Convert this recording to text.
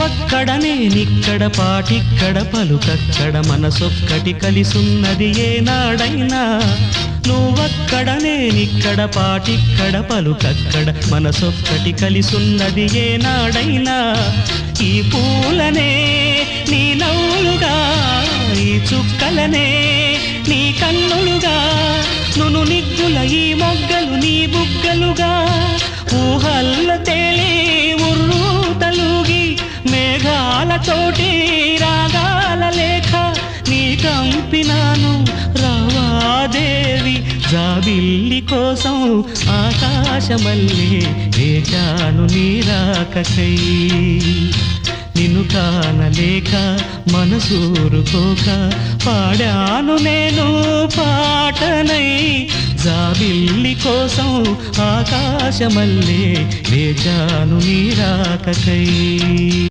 నువ్వక్కడ నేనిక్కడ పాటిక్కడ పలుకక్కడ మనసొక్కటి కలిసున్నది ఏనాడైనా నువ్వక్కడ నేనిక్కడ పాటిక్కడ పలుకక్కడ మనసొక్కటి కలిసున్నది ఏనాడైనా ఈ పూలనే నీ నవ్వులుగా ఈ చుక్కలనే నీ కన్నులుగా నును నిగ్గుల ఈ మొగ్గలు నీ బుగ్గలుగా ఊహల్ల తేలి ఉర్రు తలుగి మేఘాలతోటి రాగాల లేఖ నీ కంపినాను రావాదేవి జాబిల్లి కోసం ఆకాశమల్లే వేచాను నీ రాకకై నిన్ను కానలేక మనసూరుకోక పాడాను నేను పాటనై జాబిల్లి కోసం ఆకాశమల్లే వేచాను నీ రాకకై